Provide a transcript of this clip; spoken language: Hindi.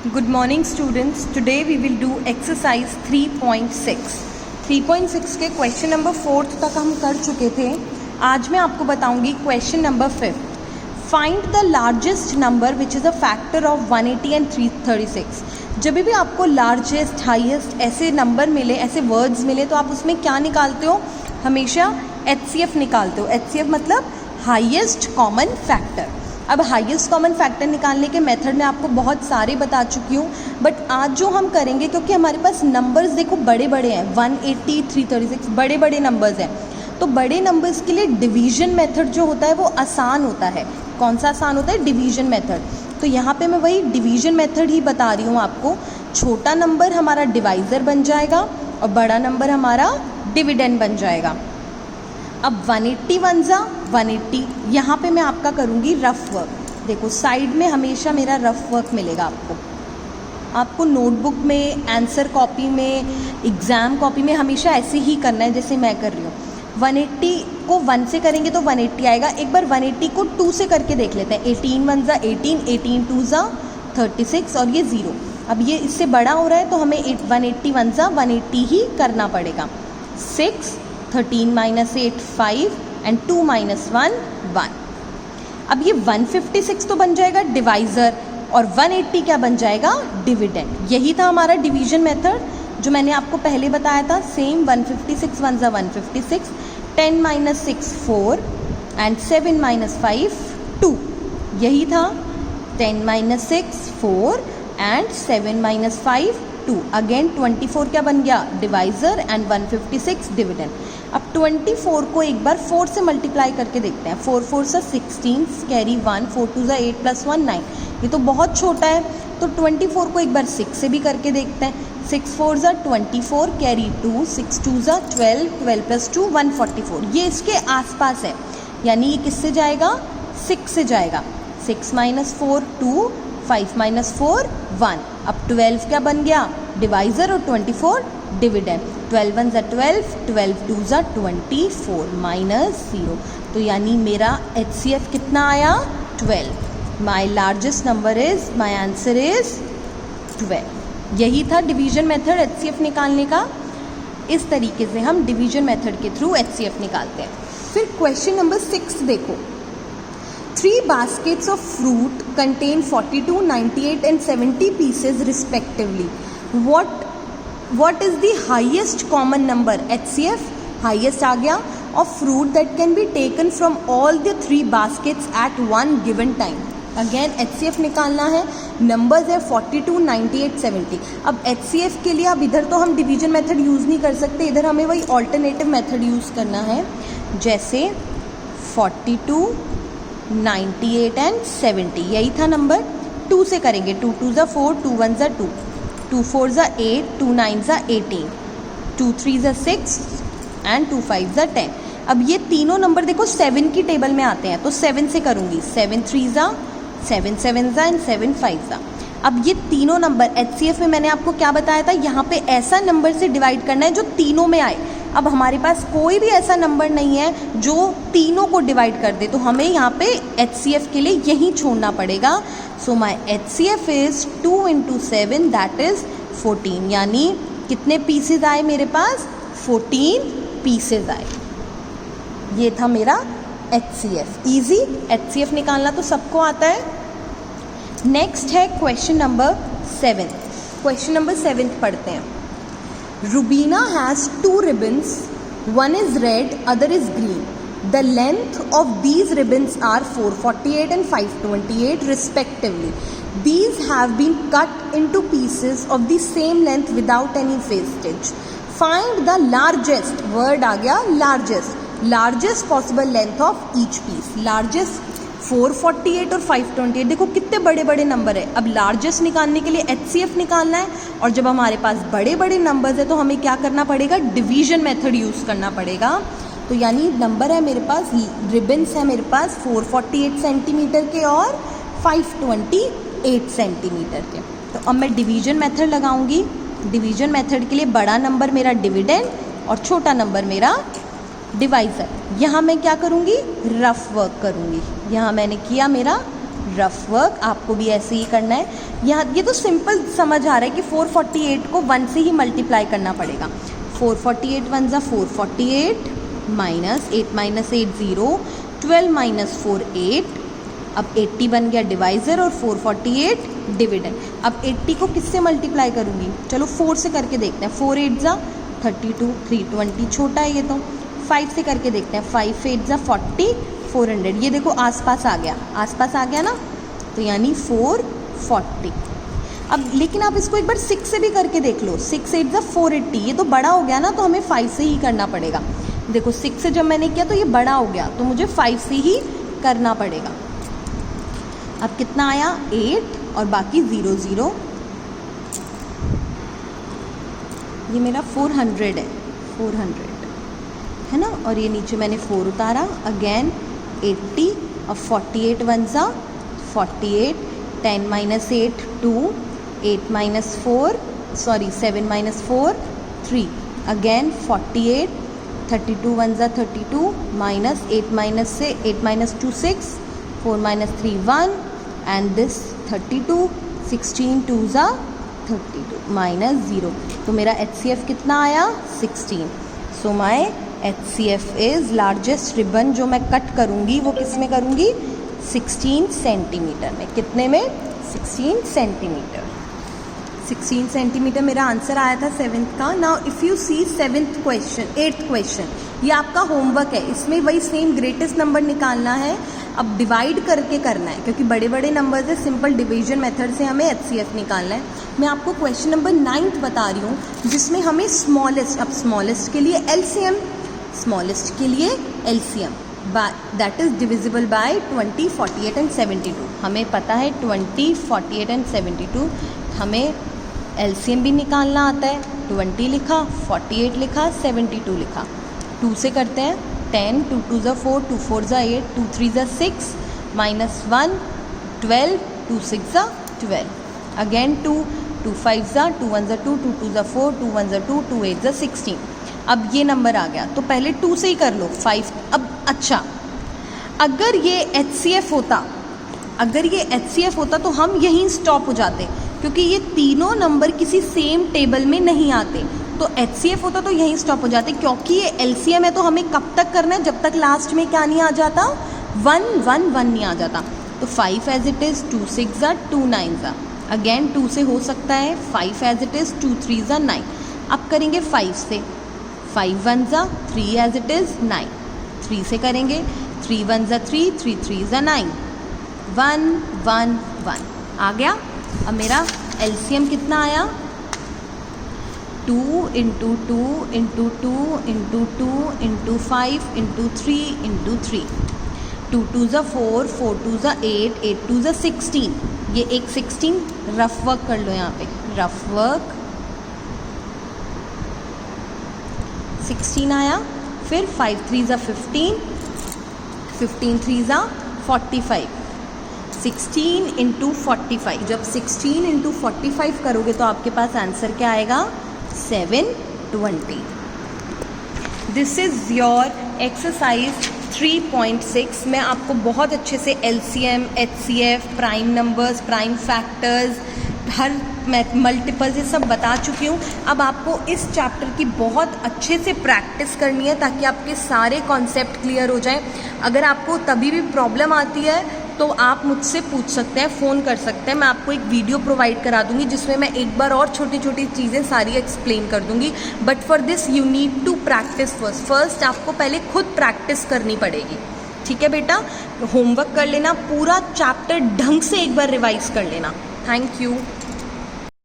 Good morning students. Today we will do exercise 3.6. 3.6 के क्वेश्चन नंबर 4 तक हम कर चुके थे. आज मैं आपको बताऊंगी question number 5. Find the largest number which is a factor of 180 and 336. जब भी आपको लार्जेस्ट हाईएस्ट ऐसे नंबर मिले, ऐसे वर्ड्स मिले, तो आप उसमें क्या निकालते हो? हमेशा HCF निकालते हो. HCF मतलब हाईएस्ट कॉमन फैक्टर. अब हाईएस्ट कॉमन फैक्टर निकालने के मेथड में आपको बहुत सारे बता चुकी हूँ, बट आज जो हम करेंगे, क्योंकि हमारे पास नंबर्स देखो बड़े बड़े हैं, 180 336 बड़े बड़े नंबर्स हैं, तो बड़े नंबर्स के लिए डिवीजन मेथड जो होता है वो आसान होता है. कौन सा आसान होता है? Division method. तो यहाँ पे मैं वही डिवीजन मेथड ही बता रही हूँ आपको. छोटा नंबर हमारा डिवाइज़र बन जाएगा और बड़ा नंबर हमारा डिविडेंड बन जाएगा. अब 180 1 180, यहाँ पे मैं आपका करूँगी रफ़ वर्क. देखो साइड में हमेशा मेरा रफ़ वर्क मिलेगा आपको नोटबुक में, आंसर कॉपी में, एग्ज़ाम कॉपी में हमेशा ऐसे ही करना है जैसे मैं कर रही हूँ. 180 को 1 से करेंगे तो 180 आएगा. एक बार 180 को 2 से करके देख लेते हैं. 18 1 18, 18 2 36 और ये 0. अब ये इससे बड़ा हो रहा है तो हमें 180 1 180 ही करना पड़ेगा. 6 13 - 8 5 एंड 2 - 1 1. अब ये 156 तो बन जाएगा डिवाइज़र और 180 क्या बन जाएगा? डिविडेंड. यही था हमारा डिवीजन मेथड जो मैंने आपको पहले बताया था. Same 156 1 156, 10 - 6 4 and 7 - 5 2. यही था 10 - 6 4 एंड 7 - 5 2. अगेन 24 क्या बन गया? Divisor and 156 dividend. अब 24 को एक बार 4 से मल्टीप्लाई करके देखते हैं. 4 4 से 16, कैरी 1, 4 2 8 + 1 9. ये तो बहुत छोटा है, तो 24 को एक बार 6 से भी करके देखते हैं. 6 4 24, कैरी 2, 6 2 12, 12 + 2 144. ये इसके आसपास है, यानी ये किससे जाएगा? 6 से जाएगा. 6 - 4 2, 5 - 4 1. अब 12 क्या बन गया? डिवाइज़र और 24 डिविडेंड. 12 1 12, 12 2 24 -0. तो यानी मेरा HCF कितना आया? 12. My largest number is, my answer is 12. यही था डिवीजन मेथड HCF निकालने का. इस तरीके से हम डिवीजन मेथड के थ्रू HCF निकालते हैं. फिर क्वेश्चन नंबर 6 देखो. 3 baskets of fruit contain 42, 98 and 70 pieces respectively. What is the highest common number? HCF highest आ गया. of fruit that can be taken from all the 3 baskets at one given time. Again HCF निकालना है. नंबर्स है 42, 98, 70. अब HCF के लिए अब इधर तो हम डिवीजन मेथड यूज़ नहीं कर सकते, इधर हमें वही ऑल्टरनेटिव मेथड यूज़ करना है. जैसे 42, 98 एंड 70, यही था नंबर. 2 से करेंगे. 2 2 4, 2 1 2, 2 4 8, 2 9 18, 2 3 6 एंड 2 5 10. अब ये तीनों नंबर देखो 7 की टेबल में आते हैं, तो 7 से करूँगी. 7 3 7 7 एंड 7 5. अब ये तीनों नंबर HCF में मैंने आपको क्या बताया था? यहाँ पे ऐसा नंबर से डिवाइड करना है जो तीनों में आए. अब हमारे पास कोई भी ऐसा नंबर नहीं है जो तीनों को डिवाइड कर दे, तो हमें यहाँ पे HCF के लिए यहीं छोड़ना पड़ेगा. सो माई HCF इज़ 2 × 7 दैट इज़ 14. यानी कितने पीसेज आए मेरे पास? 14 पीसेज आए. ये था मेरा HCF. ईजी. HCF निकालना तो सबको आता है. नेक्स्ट है क्वेश्चन नंबर 7. क्वेश्चन नंबर 7 पढ़ते हैं. Rubina has 2 ribbons. One is red, other is green. The length of these ribbons are 448 and 528 respectively. These have been cut into pieces of the same length without any wastage. Find the largest. Word आ गया largest. Largest possible length of each piece. Largest 448 और 528. देखो कितने बड़े बड़े नंबर है. अब लार्जेस्ट निकालने के लिए HCF निकालना है, और जब हमारे पास बड़े बड़े नंबर्स है तो हमें क्या करना पड़ेगा? डिवीजन मेथड यूज़ करना पड़ेगा. तो यानी नंबर है मेरे पास, रिबन्स है मेरे पास 448 सेंटीमीटर के और 528 सेंटीमीटर के. तो अब मैं डिवीजन मेथड लगाऊंगी. डिवीजन मेथड के लिए बड़ा नंबर मेरा डिविडेंड और छोटा नंबर मेरा डिवाइज़र. यहाँ मैं क्या करूँगी? रफ़ वर्क करूँगी. यहाँ मैंने किया मेरा रफ वर्क आपको भी ऐसे ही करना है। यहाँ ये तो सिंपल समझ आ रहा है कि 448 को 1 से ही मल्टीप्लाई करना पड़ेगा। 448 1 ज़ा 448 माइनस 8 माइनस 8 0, 12 माइनस 4 8। अब 80 बन गया डिवाइज़र और 448 डिविडेंड। अब 80 को किससे मल्टीप्लाई करूँगी, चलो 4 से करके देखते हैं। 4 8 ज़ा 32, 320 छोटा है ये तो। 5 से करके देखते हैं। 5 8 ज़ा 40, 400। ये देखो आसपास आ गया, आसपास आ गया ना, तो यानी 440। अब लेकिन आप इसको एक बार 6 से भी करके देख लो। 6 8 ज़ा 480, ये तो बड़ा हो गया ना, तो हमें 5 से ही करना पड़ेगा। देखो 6 से जब मैंने किया तो ये बड़ा हो गया, तो मुझे 5 से ही करना पड़ेगा। अब कितना आया 8 और बाकी 0 0। ये मेरा 400 है, 400 है ना, और ये नीचे मैंने 4 उतारा। अगेन 80, अब 48 1 ज़ा 48, 10 minus 8 2, 8 minus 4 sorry 7 minus 4 3। Again 48, 32 1 ज़ा 32, माइनस 8 माइनस से 8 माइनस 2 6, 4 माइनस 3 1 एंड दिस 32, 16 2 ज़ा 32 माइनस 0। तो मेरा HCF कितना आया 16। सो माई HCF इज़ लार्जेस्ट रिबन जो मैं कट करूँगी वो किस में करूँगी 16 सेंटीमीटर में। कितने में 16 सेंटीमीटर। 16 सेंटीमीटर मेरा आंसर आया था 7th का। Now if you see 7th question 8th question, ये आपका होमवर्क है। इसमें वही सेम ग्रेटेस्ट नंबर निकालना है। अब डिवाइड करके करना है क्योंकि बड़े बड़े नंबर से सिंपल डिवीजन मेथड से हमें HCF निकालना है। मैं आपको क्वेश्चन नंबर 9th बता रही हूँ जिसमें हमें स्मॉलेस्ट, अब स्मॉलेस्ट के लिए LCM, स्मॉलेस्ट के लिए LCM that is divisible by 20 48 and 72। हमें पता है 20 48 एंड 72, हमें LCM भी निकालना आता है। 20 लिखा, 48 लिखा, 72 लिखा। 2 से करते हैं 10, 2 2 ज़ा 4, 2 4 ज़ा 8, 2 3 ज़ा 6, माइनस 1 12, 2 6 ज़ा 12। अगेन 2 2 5 ज़ा 2 1 ज़ा 2, 2 2 ज़ा 4, 2 1 ज़ा 2, 2 8 ज़ा 16। अब ये नंबर आ गया तो पहले 2 से ही कर लो 5। अब अच्छा, अगर ये HCF होता, अगर ये HCF होता तो हम यहीं स्टॉप हो जाते क्योंकि ये तीनों नंबर किसी सेम टेबल में नहीं आते। तो HCF होता तो यहीं स्टॉप हो जाते। क्योंकि ये LCM है तो हमें कब तक करना है, जब तक लास्ट में क्या नहीं आ जाता 1 1 1 नहीं आ जाता। तो 5 एज इट इज़, 2 6 ज़ा 2 9 ज़ा। अगेन 2 से हो सकता है 5 एज इट इज़, 2 3 ज़ा 9। अब करेंगे 5 से, 5 1 ज़ा 3 एज इट इज़ 9। 3 से करेंगे 3 1 ज़ा 3, 3 3 ज़ा 9, 1 1 1 आ गया। अब मेरा LCM कितना आया 2 into 2 into 2 into 2 into 5 into 3 into 3। 2 2 ज़ा 4, 4 2 ज़ा 8, 8 2 ज़ा 16। ये एक 16 रफ वर्क कर लो यहाँ पे, रफ वर्क 16 आया। फिर 5 3 ज़ा 15, 15 3 ज़ा 45। 16 इंटू 45, जब 16 इंटू 45 करोगे तो आपके पास आंसर क्या आएगा 720। This is your exercise 3.6। मैं आपको बहुत अच्छे से LCM, HCF, prime numbers, prime factors, हर मल्टीपल्स ये सब बता चुकी हूँ। अब आपको इस चैप्टर की बहुत अच्छे से प्रैक्टिस करनी है ताकि आपके सारे कॉन्सेप्ट क्लियर हो जाएं। अगर आपको तभी भी प्रॉब्लम आती है तो आप मुझसे पूछ सकते हैं, फ़ोन कर सकते हैं। मैं आपको एक वीडियो प्रोवाइड करा दूंगी जिसमें मैं एक बार और छोटी छोटी चीज़ें सारी एक्सप्लेन कर दूंगी। But for this you need to practise first आपको पहले खुद प्रैक्टिस करनी पड़ेगी। ठीक है बेटा, होमवर्क कर लेना, पूरा चैप्टर ढंग से एक बार रिवाइज कर लेना। Thank you.